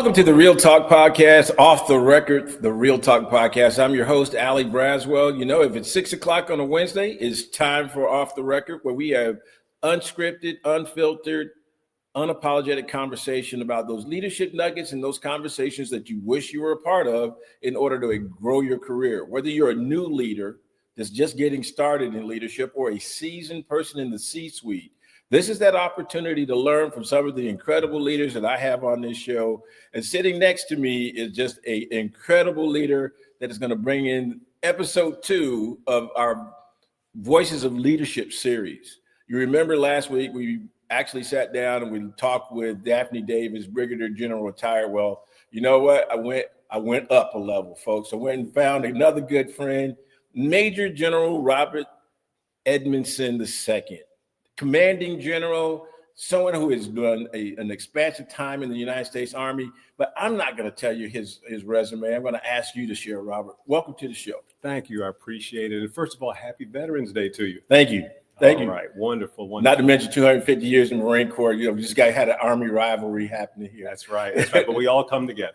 Welcome to the Real Talk Podcast, Off the Record, the Real Talk Podcast. I'm your host, Allie, Braswell. You know, if it's 6 o'clock on a Wednesday, it's time for Off the Record, where we have unscripted, unfiltered, unapologetic conversation about those leadership nuggets and those conversations that you wish you were a part of in order to grow your career. Whether you're a new leader that's just getting started in leadership or a seasoned person in the C-suite, this is that opportunity to learn from some of the incredible leaders that I have on this show. And sitting next to me is just an incredible leader that is going to bring in episode 2 of our Voices of Leadership series. You remember last week we actually sat down and we talked with Daphne Davis, Brigadier General retired. Well, you know what? I went up a level, folks. I went and found another good friend, Major General Robert Edmonson II. Commanding general, someone who has done an expansive time in the United States Army, but I'm not going to tell you his resume. I'm going to ask you to share, Robert. Welcome to the show. Thank you. I appreciate it. And first of all, happy Veterans Day to you. Thank you. Thank you. All right. Wonderful. Not to mention 250 years in the Marine Corps. You know, this guy had an Army rivalry happening here. That's right. That's right. But we all come together.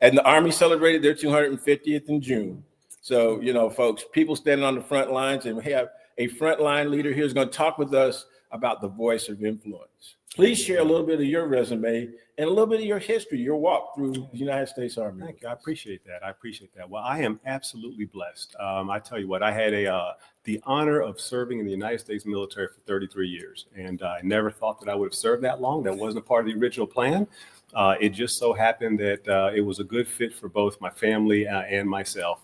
And the Army celebrated their 250th in June. So, you know, folks, people standing on the front lines, and we have a frontline leader here is going to talk with us about the voice of influence. Please share a little bit of your resume and a little bit of your history, your walk through the United States Army. Thank you. I appreciate that. Well, I am absolutely blessed. I tell you what, I had the honor of serving in the United States military for 33 years, and I never thought that I would have served that long. That wasn't a part of the original plan. It just so happened that it was a good fit for both my family and myself.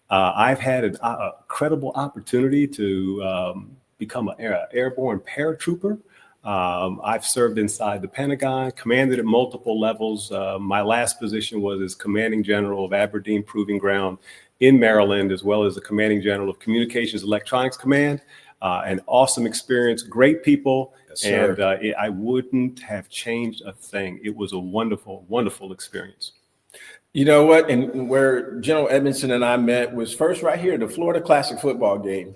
I've had an incredible opportunity to become an airborne paratrooper. I've served inside the Pentagon, commanded at multiple levels. My last position was as commanding general of Aberdeen Proving Ground in Maryland, as well as the commanding general of Communications Electronics Command. An awesome experience, great people, yes, and I wouldn't have changed a thing. It was a wonderful, wonderful experience. You know what? And where General Edmonson and I met was first right here, the Florida Classic football game.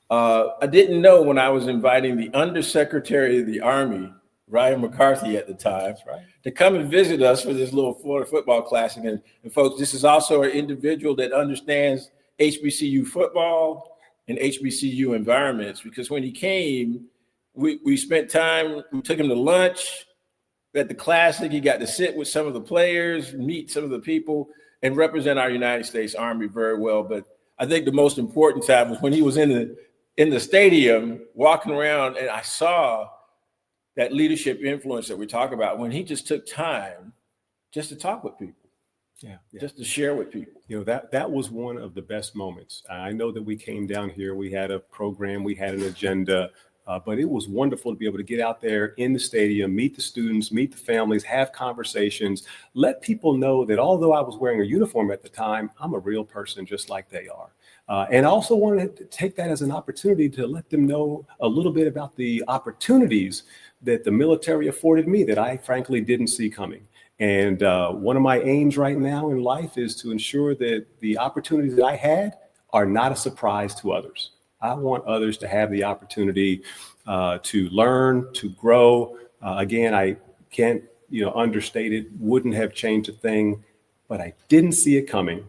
I didn't know when I was inviting the Undersecretary of the Army, Ryan McCarthy at the time, to come and visit us for this little Florida football classic. And folks, this is also an individual that understands HBCU football and HBCU environments, because when he came, we spent time, we took him to lunch at the Classic. He got to sit with some of the players, meet some of the people, and represent our United States Army very well. But I think the most important time was when he was in the stadium walking around, and I saw that leadership influence that we talk about when he just took time just to talk with people. Yeah. Just to share with people. You know, that was one of the best moments. I know that we came down here, we had a program, we had an agenda. But it was wonderful to be able to get out there in the stadium, meet the students, meet the families, have conversations, let people know that although I was wearing a uniform at the time, I'm a real person just like they are. And I also wanted to take that as an opportunity to let them know a little bit about the opportunities that the military afforded me that I frankly didn't see coming. And one of my aims right now in life is to ensure that the opportunities that I had are not a surprise to others. I want others to have the opportunity to learn, to grow. Again, I can't, understate it, wouldn't have changed a thing, but I didn't see it coming.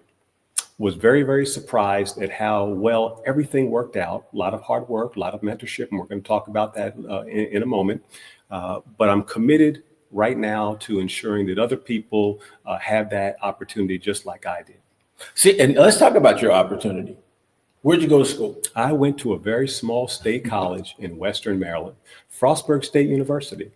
Was very, very surprised at how well everything worked out. A lot of hard work, a lot of mentorship, and we're going to talk about that in a moment. But I'm committed right now to ensuring that other people have that opportunity just like I did. See, and let's talk about your opportunity. Where'd you go to school? I went to a very small state college in Western Maryland, Frostburg State University.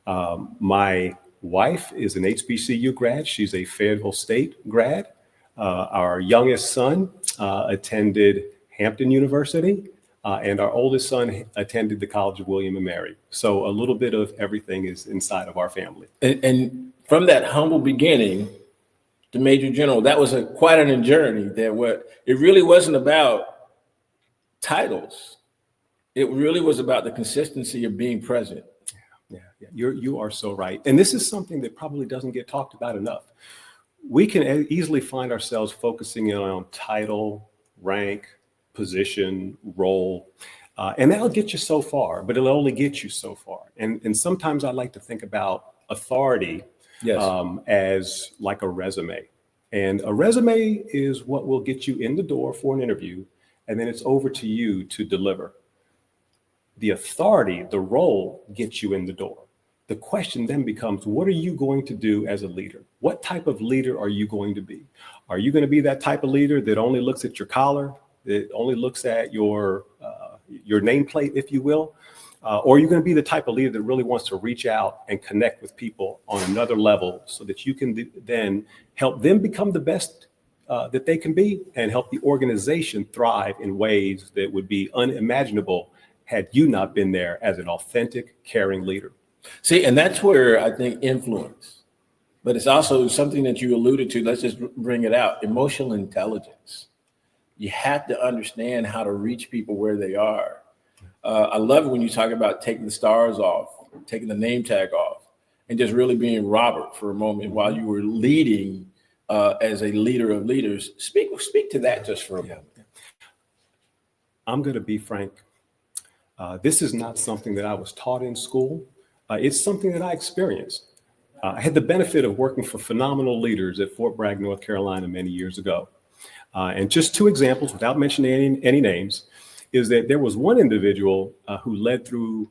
My wife is an HBCU grad. She's a Fayetteville State grad. Our youngest son attended Hampton University, and our oldest son attended the College of William and Mary. So a little bit of everything is inside of our family. And from that humble beginning, the Major General, that was quite an journey. It really wasn't about titles. It really was about the consistency of being present. Yeah. You are so right. And this is something that probably doesn't get talked about enough. We can easily find ourselves focusing in on title, rank, position, role, and that'll get you so far, but it'll only get you so far. And sometimes I like to think about authority Yes. as like a resume. And a resume is what will get you in the door for an interview, and then it's over to you to deliver. The authority, the role gets you in the door. The question then becomes, what are you going to do as a leader? What type of leader are you going to be? Are you going to be that type of leader that only looks at your collar, that only looks at your nameplate, if you will? Or are you going to be the type of leader that really wants to reach out and connect with people on another level so that you can then help them become the best that they can be and help the organization thrive in ways that would be unimaginable had you not been there as an authentic, caring leader? See, and that's where I think influence, but it's also something that you alluded to. Let's just bring it out. Emotional intelligence. You have to understand how to reach people where they are. I love it when you talk about taking the stars off, taking the name tag off, and just really being Robert for a moment while you were leading as a leader of leaders. Speak to that just for a moment. I'm going to be frank. This is not something that I was taught in school. It's something that I experienced. I had the benefit of working for phenomenal leaders at Fort Bragg, North Carolina, many years ago. And just two examples, without mentioning any names, is that there was one individual who led through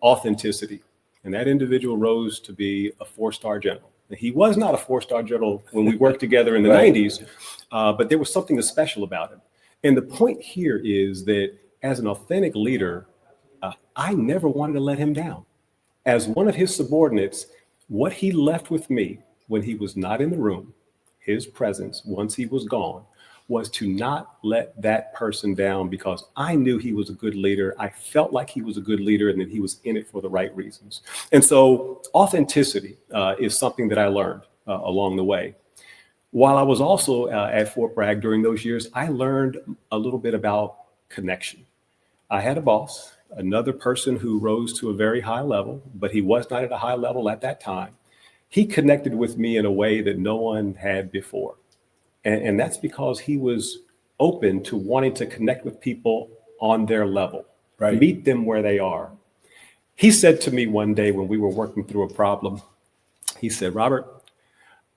authenticity. And that individual rose to be a 4-star general. And he was not a 4-star general when we worked together in the 90s, but there was something special about him. And the point here is that as an authentic leader, I never wanted to let him down. As one of his subordinates, what he left with me when he was not in the room, his presence, once he was gone, was to not let that person down, because I knew he was a good leader. I felt like he was a good leader and that he was in it for the right reasons. And so authenticity is something that I learned along the way. While I was also at Fort Bragg during those years, I learned a little bit about connection. I had a boss, another person who rose to a very high level, but he was not at a high level at that time. He connected with me in a way that no one had before. And that's because he was open to wanting to connect with people on their level, meet them where they are. He said to me one day when we were working through a problem, he said, "Robert,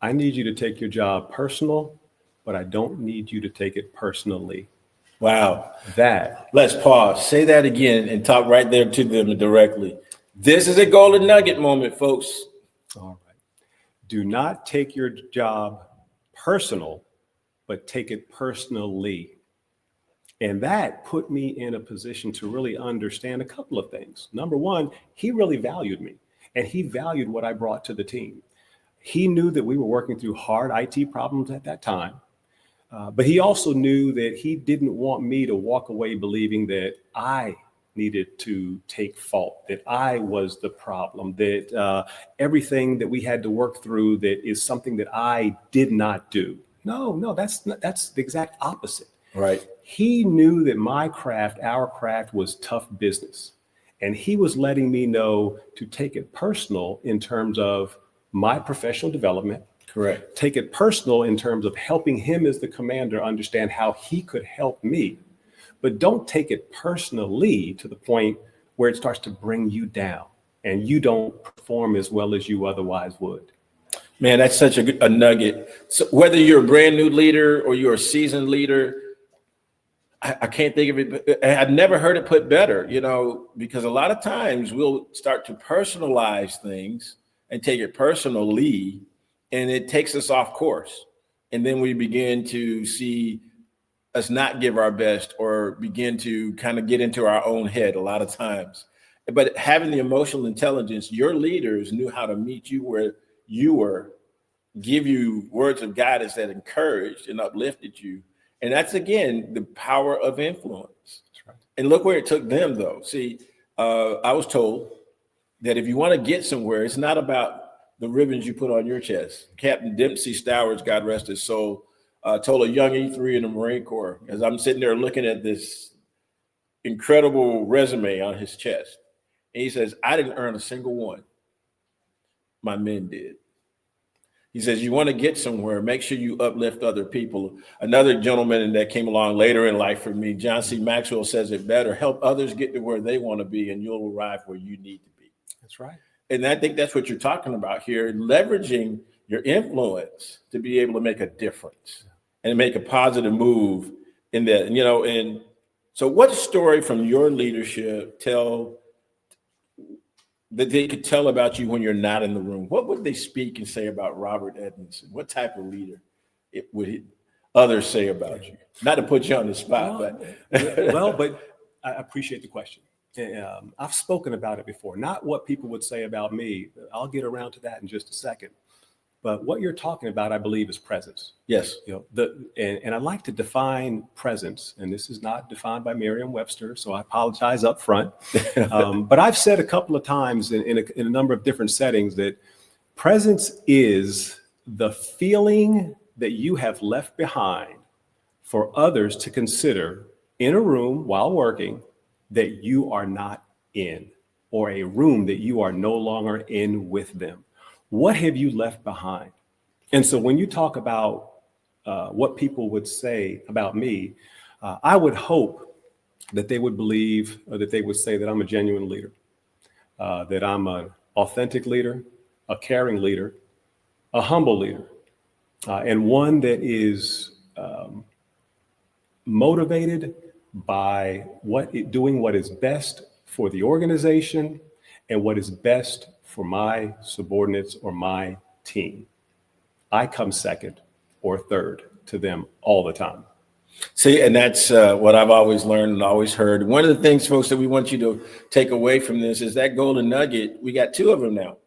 I need you to take your job personal, but I don't need you to take it personally." Wow. That. Let's pause. Say that again and talk right there to them directly. This is a golden nugget moment, folks. All right. Do not take your job personal, but take it personally. And that put me in a position to really understand a couple of things. Number one, he really valued me, and he valued what I brought to the team. He knew that we were working through hard IT problems at that time. But he also knew that he didn't want me to walk away believing that I needed to take fault, that I was the problem, that everything that we had to work through that is something that I did not do. No, that's the exact opposite. Right. He knew that my craft, our craft, was tough business. And he was letting me know to take it personal in terms of my professional development. Correct. Take it personal in terms of helping him as the commander understand how he could help me. But don't take it personally to the point where it starts to bring you down and you don't perform as well as you otherwise would. Man, that's such a nugget. So whether you're a brand new leader or you're a seasoned leader, I can't think of it. I've never heard it put better, because a lot of times we'll start to personalize things and take it personally, and it takes us off course. And then we begin to see us not give our best or begin to kind of get into our own head a lot of times. But having the emotional intelligence, your leaders knew how to meet you where you were, give you words of guidance that encouraged and uplifted you. And that's, again, the power of influence. That's right. And look where it took them, though. See, I was told that if you want to get somewhere, it's not about the ribbons you put on your chest. Captain Dempsey Stowers, God rest his soul, told a young E3 in the Marine Corps, as I'm sitting there looking at this incredible resume on his chest. And he says, "I didn't earn a single one. My men did." He says, you want to get somewhere, make sure you uplift other people. Another gentleman that came along later in life for me, John C. Maxwell, says it better: help others get to where they want to be, and you'll arrive where you need to be. That's right. And I think that's what you're talking about here, leveraging your influence to be able to make a difference and make a positive move in that, and so what story from your leadership that they could tell about you when you're not in the room? What would they speak and say about Robert Edmondson? What type of leader would others say about you? Not to put you on the spot, but I appreciate the question. I've spoken about it before, not what people would say about me. I'll get around to that in just a second. But what you're talking about, I believe, is presence. Yes. And I like to define presence, and this is not defined by Merriam-Webster, so I apologize up front. But I've said a couple of times in a number of different settings that presence is the feeling that you have left behind for others to consider in a room while working that you are not in, or a room that you are no longer in with them. What have you left behind? And so when you talk about what people would say about me, I would hope that they would believe, or that they would say that I'm a genuine leader, that I'm an authentic leader, a caring leader, a humble leader, and one that is motivated by doing what is best for the organization and what is best for my subordinates or my team. I come second or third to them all the time. See, and that's what I've always learned and always heard. One of the things, folks, that we want you to take away from this is that golden nugget. We got two of them now.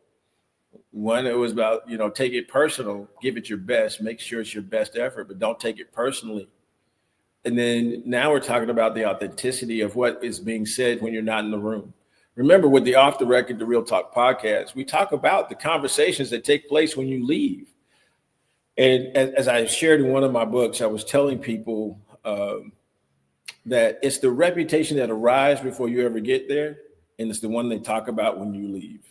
One, it was about, take it personal, give it your best, make sure it's your best effort, but don't take it personally. And then now we're talking about the authenticity of what is being said when you're not in the room. Remember, with the Off the Record, the Real Talk podcast, we talk about the conversations that take place when you leave. And as I shared in one of my books, I was telling people that it's the reputation that arrives before you ever get there, and it's the one they talk about when you leave.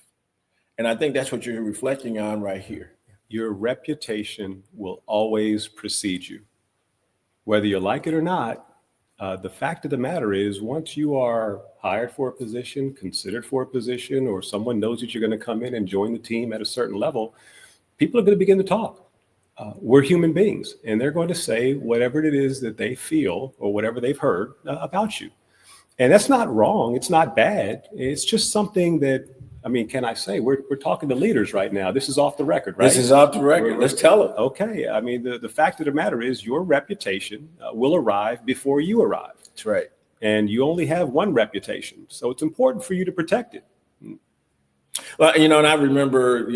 And I think that's what you're reflecting on right here. Your reputation will always precede you. Whether you like it or not, the fact of the matter is, once you are hired for a position, considered for a position, or someone knows that you're going to come in and join the team at a certain level, people are going to begin to talk. We're human beings, and they're going to say whatever it is that they feel or whatever they've heard about you. And that's not wrong. It's not bad. It's just something that, can I say, we're talking to leaders right now. This is off the record, right? This is off the record. Let's tell them. Okay. The fact of the matter is, your reputation will arrive before you arrive. That's right. And you only have one reputation. So it's important for you to protect it. Well, and I remember,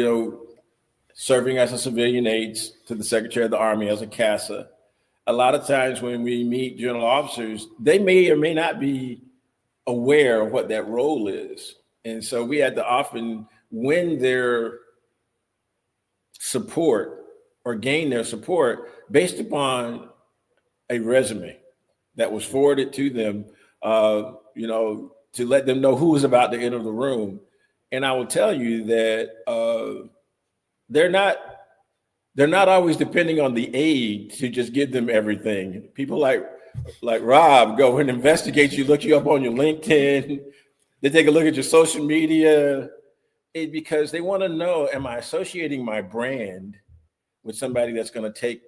serving as a civilian aide to the Secretary of the Army as a CASA. A lot of times when we meet general officers, they may or may not be aware of what that role is. And so we had to often win their support or gain their support based upon a resume that was forwarded to them, to let them know who was about to enter the room. And I will tell you that they're not always depending on the aide to just give them everything. People like Rob go and investigate you, look you up on your LinkedIn. They take a look at your social media because they want to know, am I associating my brand with somebody that's going to take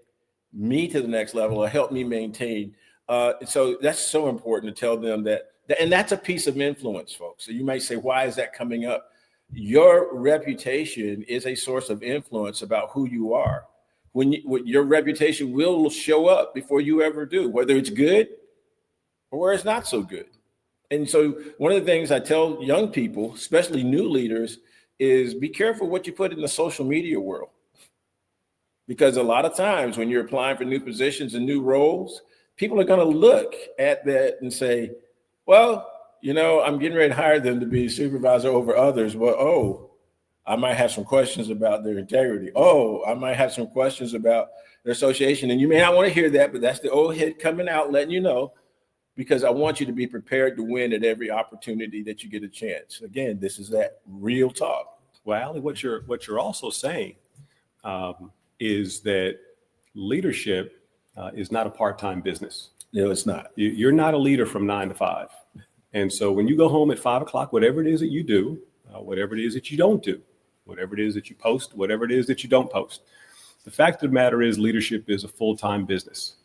me to the next level or help me maintain? So that's so important to tell them that, and that's a piece of influence, folks. So you might say, why is that coming up? Your reputation is a source of influence about who you are. When your reputation will show up before you ever do, whether it's good or where it's not so good. And so one of the things I tell young people, especially new leaders, is be careful what you put in the social media world. Because a lot of times when you're applying for new positions and new roles, people are going to look at that and say, well, I'm getting ready to hire them to be supervisor over others. Well, I might have some questions about their integrity. I might have some questions about their association. And you may not want to hear that, but that's the old head coming out, letting you know, because I want you to be prepared to win at every opportunity that you get a chance. Again, this is that real talk. Well, Allie, what you're also saying is that leadership is not a part-time business. No, it's not. You're not a leader from 9 to 5. And so when you go home at 5 o'clock, whatever it is that you do, whatever it is that you don't do, whatever it is that you post, whatever it is that you don't post. The fact of the matter is leadership is a full-time business.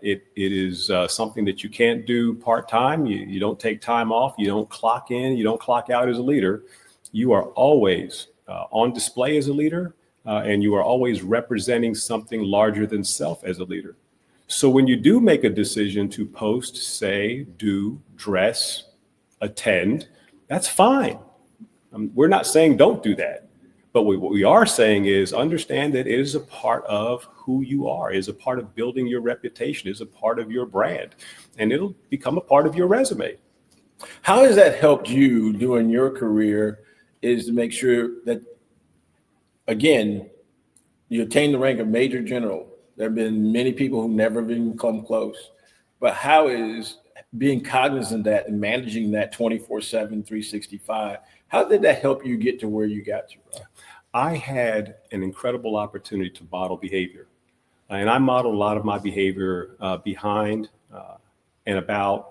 It is something that you can't do part-time. You don't take time off. You don't clock in. You don't clock out as a leader. You are always on display as a leader, and you are always representing something larger than self as a leader. So when you do make a decision to post, say, do, dress, attend, that's fine. We're not saying don't do that. But what we are saying is understand that it is a part of who you are, it is a part of building your reputation, it is a part of your brand, and it'll become a part of your resume. How has that helped you during your career is to make sure that, again, you attain the rank of Major General? There have been many people who never even come close. But how is being cognizant of that and managing that 24/7, 365, how did that help you get to where you got to, Rob? I had an incredible opportunity to model behavior. And I modeled a lot of my behavior behind and about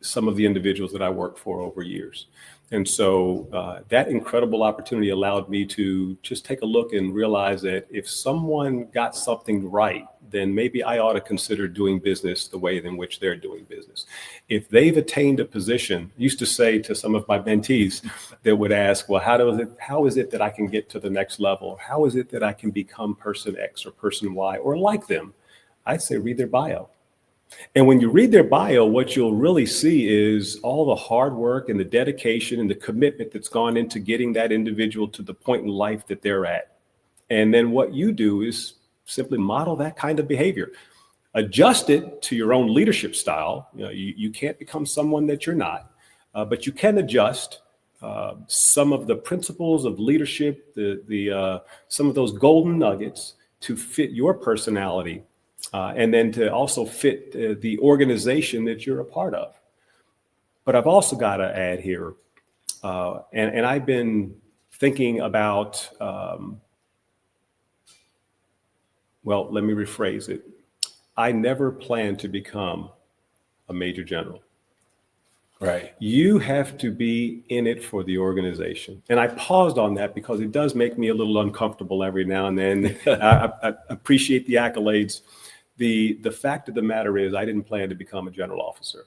some of the individuals that I worked for over years. And so that incredible opportunity allowed me to just take a look and realize that if someone got something right, then maybe I ought to consider doing business the way in which they're doing business. If they've attained a position, I used to say to some of my mentees that would ask, well, how is it that I can get to the next level? How is it that I can become person X or person Y or like them? I'd say read their bio. And when you read their bio, what you'll really see is all the hard work and the dedication and the commitment that's gone into getting that individual to the point in life that they're at. And then what you do is simply model that kind of behavior. Adjust it to your own leadership style. You can't become someone that you're not, but you can adjust some of the principles of leadership, some of those golden nuggets to fit your personality. And then to also fit the organization that you're a part of. But I've also got to add here, and I've been thinking about, well, let me rephrase it. I never planned to become a major general. Right. You have to be in it for the organization. And I paused on that because it does make me a little uncomfortable every now and then. I appreciate the accolades. The fact of the matter is I didn't plan to become a general officer.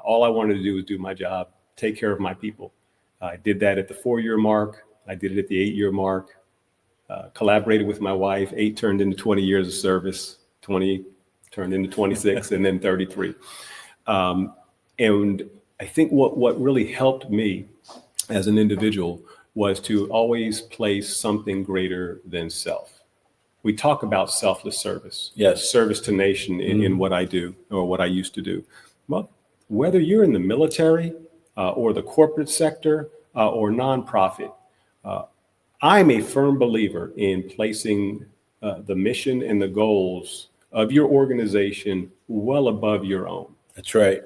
All I wanted to do was do my job, take care of my people. I did that at the 4-year mark. I did it at the 8-year mark, collaborated with my wife. 8 turned into 20 years of service, 20 turned into 26, and then 33. And I think what really helped me as an individual was to always place something greater than self. We talk about selfless service, yes, service to nation in what I do or what I used to do. Well, whether you're in the military or the corporate sector or nonprofit, I'm a firm believer in placing the mission and the goals of your organization well above your own. That's right.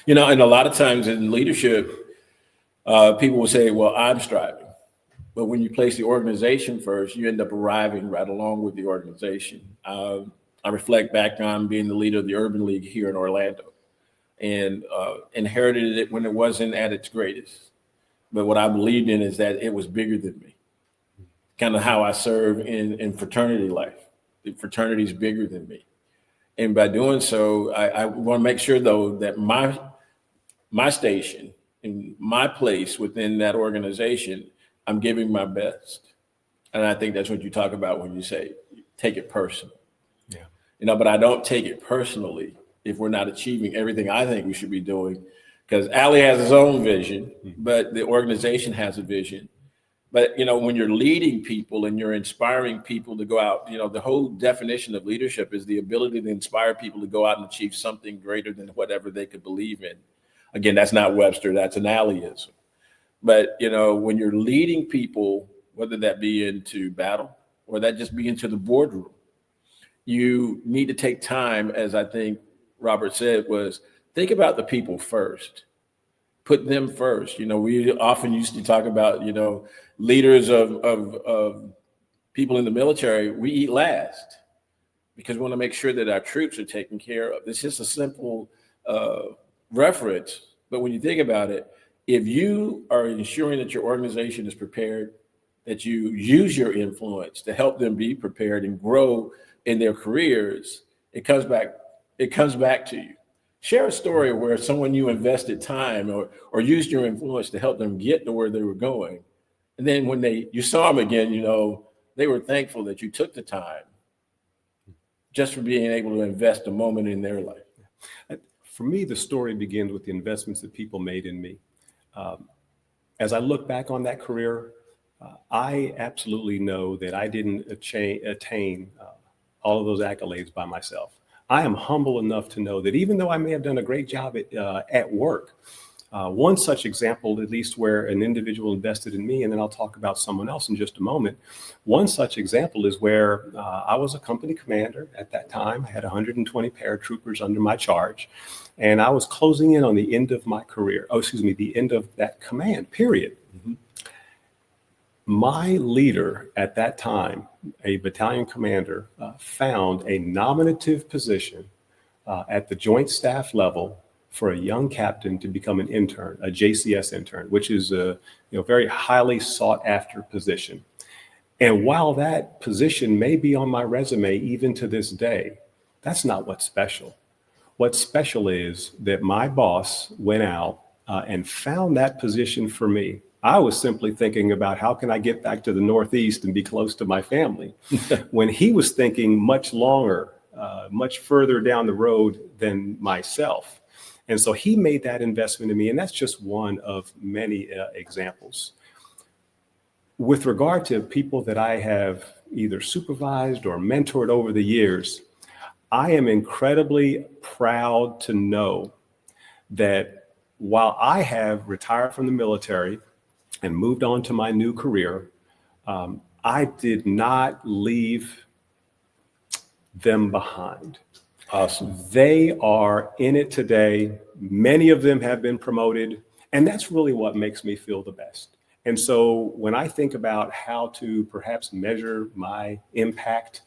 And a lot of times in leadership, people will say, well, I'm striving. But when you place the organization first, you end up arriving right along with the organization. I reflect back on being the leader of the Urban League here in Orlando and inherited it when it wasn't at its greatest. But what I believed in is that it was bigger than me. Kind of how I serve in fraternity life. The fraternity is bigger than me. And by doing so, I want to make sure, though, that my station and my place within that organization, I'm giving my best. And I think that's what you talk about when you say, take it personal. Yeah. But I don't take it personally if we're not achieving everything I think we should be doing, because Allie has his own vision, but the organization has a vision. But, when you're leading people and you're inspiring people to go out, the whole definition of leadership is the ability to inspire people to go out and achieve something greater than whatever they could believe in. Again, that's not Webster, that's an Allieism. But, when you're leading people, whether that be into battle or that just be into the boardroom, you need to take time, as I think Robert said, was think about the people first. Put them first. We often used to talk about, leaders of people in the military, we eat last because we want to make sure that our troops are taken care of. It's just a simple reference. But when you think about it, if you are ensuring that your organization is prepared, that you use your influence to help them be prepared and grow in their careers, it comes back, it comes back to you. Share a story where someone you invested time or used your influence to help them get to where they were going. And then when you saw them again, they were thankful that you took the time just for being able to invest a moment in their life. For me, the story begins with the investments that people made in me. As I look back on that career, I absolutely know that I didn't attain all of those accolades by myself. I am humble enough to know that even though I may have done a great job at work, one such example, at least where an individual invested in me, and then I'll talk about someone else in just a moment. One such example is where I was a company commander at that time. I had 120 paratroopers under my charge, and I was closing in on the end of my career. The end of that command period. Mm-hmm. My leader at that time, a battalion commander, found a nominative position at the joint staff level for a young captain to become an intern, a JCS intern, which is a very highly sought after position. And while that position may be on my resume even to this day, that's not what's special. What's special is that my boss went out and found that position for me. I was simply thinking about how can I get back to the Northeast and be close to my family, when he was thinking much longer, much further down the road than myself. And so he made that investment in me, and that's just one of many examples. With regard to people that I have either supervised or mentored over the years, I am incredibly proud to know that while I have retired from the military and moved on to my new career, I did not leave them behind. Awesome. They are in it today. Many of them have been promoted, and that's really what makes me feel the best. And so when I think about how to perhaps measure my impact,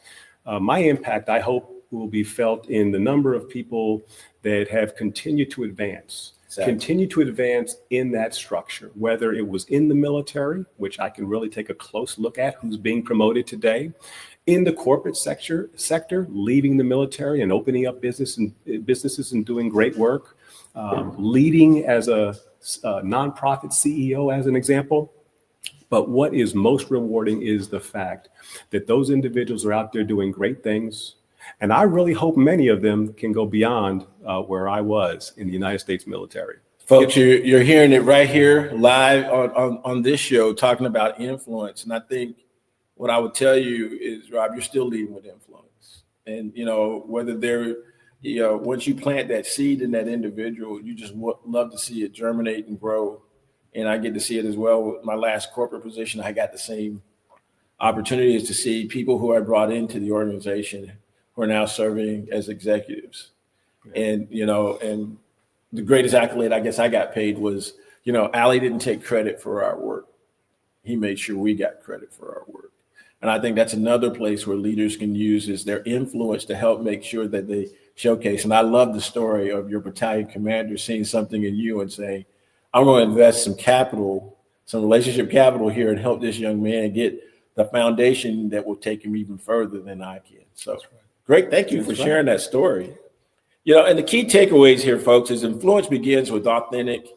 I hope, will be felt in the number of people that have continued to advance. Exactly. Continue to advance in that structure, whether it was in the military, which I can really take a close look at who's being promoted today, in the corporate sector, leaving the military and opening up businesses and doing great work, leading as a nonprofit CEO, as an example. But what is most rewarding is the fact that those individuals are out there doing great things. And I really hope many of them can go beyond where I was in the United States military. Folks, you're hearing it right here live on this show, talking about influence. And I think what I would tell you is, Rob, you're still leading with influence. And, whether they're, once you plant that seed in that individual, you just love to see it germinate and grow. And I get to see it as well. With my last corporate position, I got the same opportunities to see people who I brought into the organization who are now serving as executives. Yeah. And the greatest accolade I guess I got paid was, Allie didn't take credit for our work. He made sure we got credit for our work. And I think that's another place where leaders can use is their influence to help make sure that they showcase. And I love the story of your battalion commander seeing something in you and saying, I'm going to invest some capital, some relationship capital here and help this young man get the foundation that will take him even further than I can. So right. Great. Thank you for sharing that story. And the key takeaways here, folks, is influence begins with authentic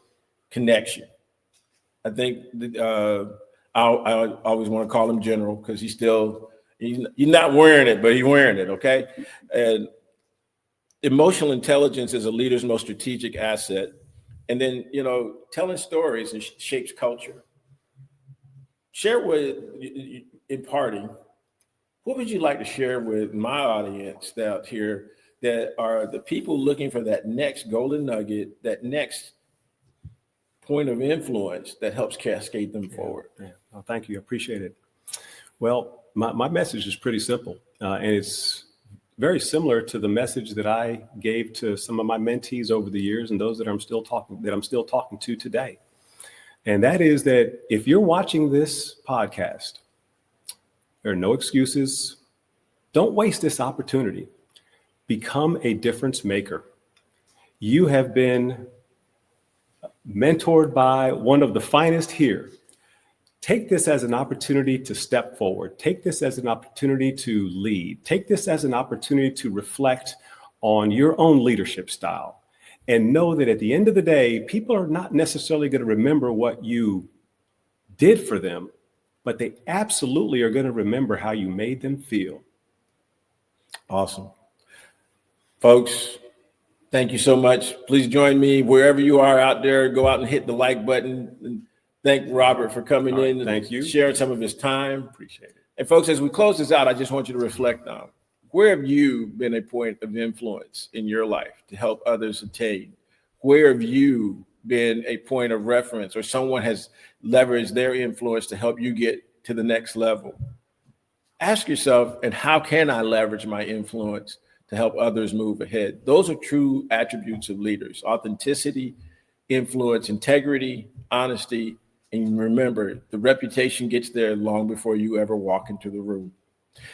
connection. I think that, I always want to call him General because he's not wearing it, but he's wearing it. Okay. And emotional intelligence is a leader's most strategic asset. And then, telling stories and shapes culture. Share with, imparting, what would you like to share with my audience out here that are the people looking for that next golden nugget, that next point of influence that helps cascade them forward? Yeah. Well, thank you. I appreciate it. Well, my message is pretty simple, and it's very similar to the message that I gave to some of my mentees over the years and those that I'm still talking to today. And that is that if you're watching this podcast, there are no excuses. Don't waste this opportunity. Become a difference maker. You have been mentored by one of the finest here. Take this as an opportunity to step forward. Take this as an opportunity to lead. Take this as an opportunity to reflect on your own leadership style. And know that at the end of the day, people are not necessarily going to remember what you did for them, but they absolutely are going to remember how you made them feel. Awesome. Folks, thank you so much. Please join me wherever you are out there. Go out and hit the like button. And thank Robert for coming in and sharing some of his time. Appreciate it. And folks, as we close this out, I just want you to reflect on, where have you been a point of influence in your life to help others attain? Where have you been a point of reference, or someone has leveraged their influence to help you get to the next level? Ask yourself, and how can I leverage my influence to help others move ahead? Those are true attributes of leaders: authenticity, influence, integrity, honesty. And remember, the reputation gets there long before you ever walk into the room.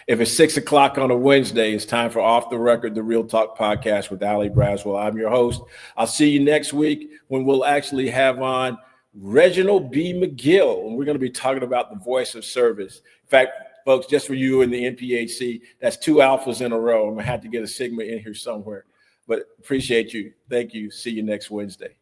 If it's 6 o'clock on a Wednesday, it's time for Off the Record, the Real Talk podcast with Allie Braswell. I'm your host. I'll see you next week when we'll actually have on Reginald B. McGill, and we're going to be talking about the voice of service. In fact, folks, just for you in the NPHC, that's 2 alphas in a row. I'm going to have to get a Sigma in here somewhere, but appreciate you. Thank you. See you next Wednesday.